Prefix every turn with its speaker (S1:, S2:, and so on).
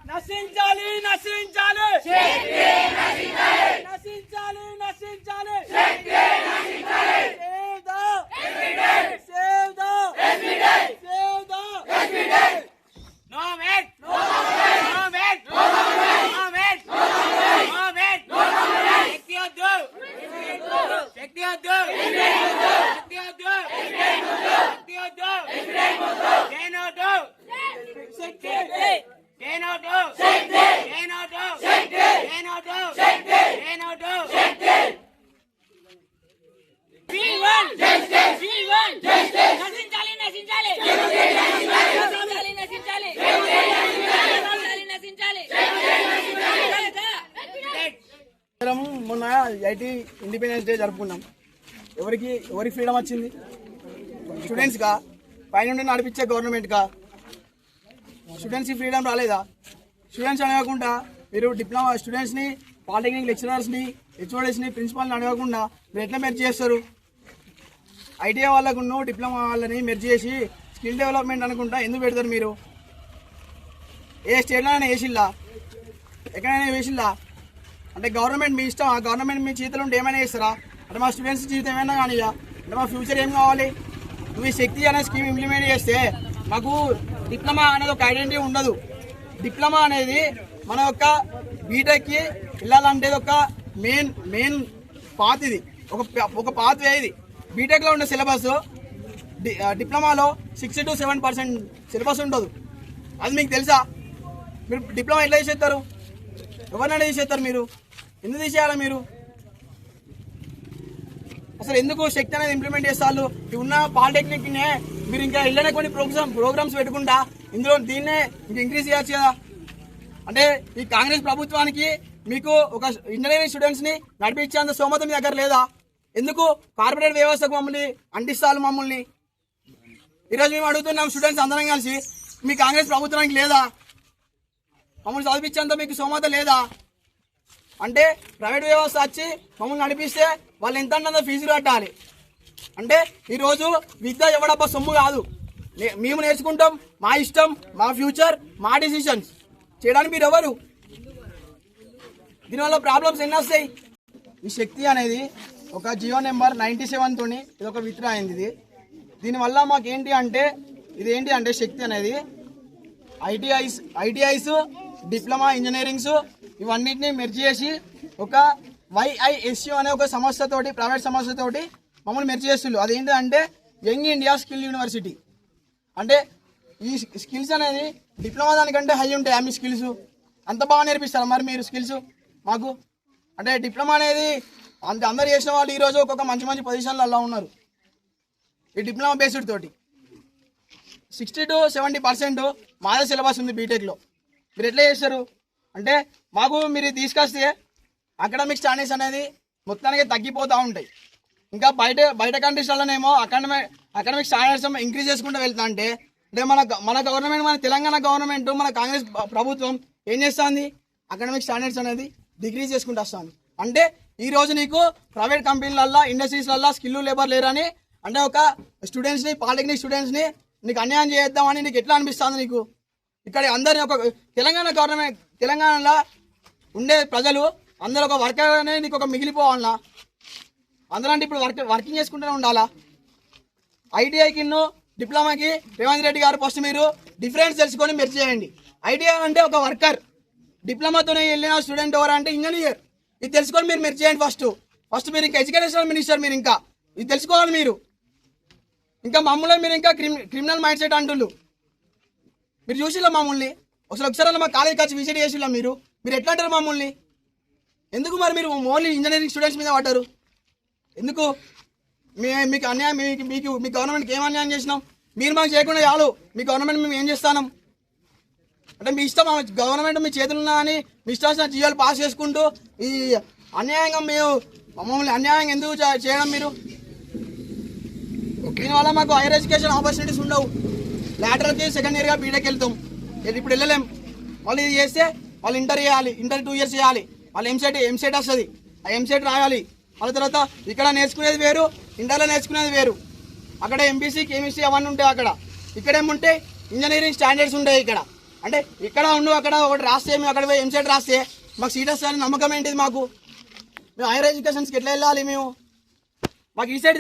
S1: నశించాలి నశించాలి నశించాలి నశించాలి మొన్న ఐటీ ఇండిపెండెన్స్ డే జరుపుకున్నాం. ఎవరి ఫ్రీడమ్ వచ్చింది? స్టూడెంట్స్గా, పైన నడిపించే గవర్నమెంట్గా. స్టూడెంట్స్కి ఫ్రీడమ్ రాలేదా? స్టూడెంట్స్ అడగకుండా మీరు డిప్లొమా స్టూడెంట్స్ని, పాలిటెక్నిక్ లెక్చరర్స్ని, హెచ్ఓడీస్ని, ప్రిన్సిపాల్ని అడగకుండా మీరు ఎట్లా మెర్జ్ చేస్తారు? ఐటీఐ వాళ్ళకు డిప్లొమా వాళ్ళని మెర్జ్ చేసి స్కిల్ డెవలప్మెంట్ అనుకుంటా ఎందుకు పెడతారు మీరు? ఏ స్టేట్లోనైనా వేసిల్లా? ఎక్కడైనా వేసిల్లా? అంటే గవర్నమెంట్ మీ ఇష్టం. ఆ గవర్నమెంట్ మీ చేతిలో ఉంటే ఏమైనా చేస్తారా? అంటే మా స్టూడెంట్స్ జీవితం ఏమైనా కానీ, అంటే మా ఫ్యూచర్ ఏం కావాలి? నువ్వు ఈ శక్తి అనే స్కీమ్ ఇంప్లిమెంట్ చేస్తే మాకు డిప్లొమా అనేది ఒక ఐడెంటిటీ ఉండదు. డిప్లొమా అనేది మన యొక్క బీటెక్కి వెళ్ళాలంటే ఒక మెయిన్ పాత్. ఇది ఒక పాత్ వే. ఇది బీటెక్లో ఉండే సిలబస్ డిప్లొమాలో 60 to 70% సిలబస్ ఉండదు. అది మీకు తెలుసా? మీరు డిప్లొమా ఎట్లా తీసేస్తారు? ఎవరినైనా తీసేస్తారు మీరు? ఎందుకు తీసేయాలి మీరు? అసలు ఎందుకు శక్తి అనేది ఇంప్లిమెంట్ చేస్తారు? ఉన్న పాలిటెక్నిక్నే మీరు ఇంకా ఇళ్ళనే కొన్ని ప్రోగ్రామ్స్ పెట్టుకుంటా దీన్నే ఇంకా ఇంక్రీజ్ చేయొచ్చు కదా. అంటే ఈ కాంగ్రెస్ ప్రభుత్వానికి మీకు ఒక ఇంజనీరింగ్ స్టూడెంట్స్ని నడిపించేంత స్తోమత మీ దగ్గర లేదా? ఎందుకు కార్పొరేట్ వ్యవస్థకు మమ్మల్ని అంటిస్తారు? మమ్మల్ని ఈరోజు మేము అడుగుతున్నాం, స్టూడెంట్స్ అందరం కలిసి, మీ కాంగ్రెస్ ప్రభుత్వానికి లేదా? మమ్మల్ని చదివించేంత మీకు స్తోమత లేదా? అంటే ప్రైవేట్ వ్యవస్థ వచ్చి మమ్మల్ని నడిపిస్తే వాళ్ళు ఎంత అంత ఫీజులు కట్టాలి. అంటే ఈరోజు విద్య ఎవడబ్బా సొమ్ము కాదు. మేము నేర్చుకుంటాం, మా ఇష్టం, మా ఫ్యూచర్, మా డిసిషన్స్ చేయడానికి మీరు ఎవరు? దీనివల్ల ప్రాబ్లమ్స్ ఎన్ని వస్తాయి? ఈ శక్తి అనేది ఒక జియో నెంబర్ 97 ఇది ఒక విత్డ్రా అయింది. దీనివల్ల మాకేంటి అంటే, ఇదేంటి అంటే శక్తి అనేది ఐటీఐస్ డిప్లొమా ఇంజనీరింగ్స్ ఇవన్నిటిని మెర్జ్ చేసి ఒక YISU అనే ఒక సంస్థతోటి, ప్రైవేట్ సంస్థతోటి మమ్మల్ని మెర్జ్ చేస్తున్నారు. అదేంటి అంటే యంగ్ ఇండియా స్కిల్ యూనివర్సిటీ. అంటే ఈ స్కిల్స్ అనేది డిప్లొమా దానికంటే హై ఉంటాయి. మీ స్కిల్స్ అంత బాగా నేర్పిస్తారు మరి మీరు స్కిల్స్ మాకు. అంటే డిప్లొమా అనేది అందరు చేసిన వాళ్ళు ఈరోజు ఒక్కొక్క మంచి పొజిషన్లు అలా ఉన్నారు. ఈ డిప్లొమా బేస్డ్ తోటి 60 to 70% మాదే సిలబస్ ఉంది బీటెక్లో. మీరు ఎట్లా చేస్తారు? అంటే మాకు మీరు తీసుకొస్తే అకాడమిక్ స్టాండర్డ్స్ అనేది మొత్తానికి తగ్గిపోతూ ఉంటాయి. ఇంకా బయట కంట్రీస్లోనేమో అకాడమిక్ స్టాండర్డ్స్ ఇంక్రీజ్ చేసుకుంటూ వెళ్తా అంటే మన గవర్నమెంట్, మన తెలంగాణ గవర్నమెంట్, మన కాంగ్రెస్ ప్రభుత్వం ఏం చేస్తుంది? అకాడమిక్ స్టాండర్డ్స్ అనేది డిక్రీజ్ చేసుకుంటూ వస్తుంది. అంటే ఈరోజు నీకు ప్రైవేట్ కంపెనీలల్లో, ఇండస్ట్రీస్లల్లో స్కిల్ లేబర్ లేరని, అంటే ఒక స్టూడెంట్స్ని, పాలిటెక్నిక్ స్టూడెంట్స్ని నీకు అన్యాయం చేద్దామని నీకు ఎట్లా అనిపిస్తుంది? నీకు ఇక్కడ అందరినీ ఒక తెలంగాణలో ఉండే ప్రజలు అందరూ ఒక వర్కర్ అనేది నీకు ఒక మిగిలిపోవాలన్నా? అందరంటే ఇప్పుడు వర్కింగ్ చేసుకుంటూనే ఉండాలా? ఐటీఐకి డిప్లొమాకి రేవంత్ రెడ్డి గారు ఫస్ట్ మీరు డిఫరెన్స్ తెలుసుకొని మెర్జ్ చేయండి. ఐటీఐ అంటే ఒక వర్కర్, డిప్లొమాతోనే వెళ్ళిన స్టూడెంట్ ఎవరు అంటే ఇంజనీర్. ఇది తెలుసుకొని మీరు మెర్జ్ చేయండి ఫస్ట్ మీరు ఇంకా ఎడ్యుకేషనల్ మినిస్టర్. మీరు ఇంకా ఇది తెలుసుకోవాలి. మీరు ఇంకా మమ్మల్ని మీరు ఇంకా క్రిమినల్ మైండ్ సెట్ అంటున్నారు. మీరు చూసిల్లా మమ్మల్ని? ఒకసారి మా కాలేజీకి వచ్చి విజిట్ చేసిల్లా? మీరు ఎట్లా అంటారు మమ్మల్ని? ఎందుకు మరి మీరు ఓన్లీ ఇంజనీరింగ్ స్టూడెంట్స్ మీద పడ్డారు? ఎందుకు? మీకు అన్యాయం, మీ గవర్నమెంట్కి ఏం అన్యాయం చేసినాం? మీరు మాకు చేయకుండా చాలు, మీ గవర్నమెంట్ మేము ఏం చేస్తాం? అంటే మీ ఇష్టం, గవర్నమెంట్ మీ చేతులు ఉన్నా అని మీ ఇష్టాల్సిన జియోలు పాస్ చేసుకుంటూ ఈ అన్యాయంగా మమ్మల్ని అన్యాయంగా ఎందుకు చేయడం మీరు? దీనివల్ల మాకు హైయర్ ఎడ్యుకేషన్ ఆపర్చునిటీస్ ఉండవు. లాటరల్కి సెకండ్ ఇయర్గా బీటెక్ వెళ్తాం, ఇప్పుడు వెళ్ళలేం. వాళ్ళు ఇది చేస్తే వాళ్ళు ఇంటర్ చేయాలి, ఇంటర్ 2 years చేయాలి. వాళ్ళు ఎంసెట్ వస్తుంది, ఆ ఎంసెట్ రాయాలి. వాళ్ళ తర్వాత ఇక్కడ నేర్చుకునేది వేరు, ఇంటర్లో నేర్చుకునేది వేరు. అక్కడ ఎంపీసీ కెమిస్ట్రీ అవన్నీ ఉంటాయి. అక్కడ ఇక్కడేముంటాయి ఇంజనీరింగ్ స్టాండర్డ్స్ ఉంటాయి. ఇక్కడ అంటే ఇక్కడ ఉండు అక్కడ ఒకటి రాస్తే మేము అక్కడ పోయి ఎంసెట్ రాస్తే మాకు సీట్ వస్తుందని నమ్మకం ఏంటిది మాకు? మేము హైయర్ ఎడ్యుకేషన్స్కి ఎట్లా వెళ్ళాలి? మేము మాకు ఈ సైడ్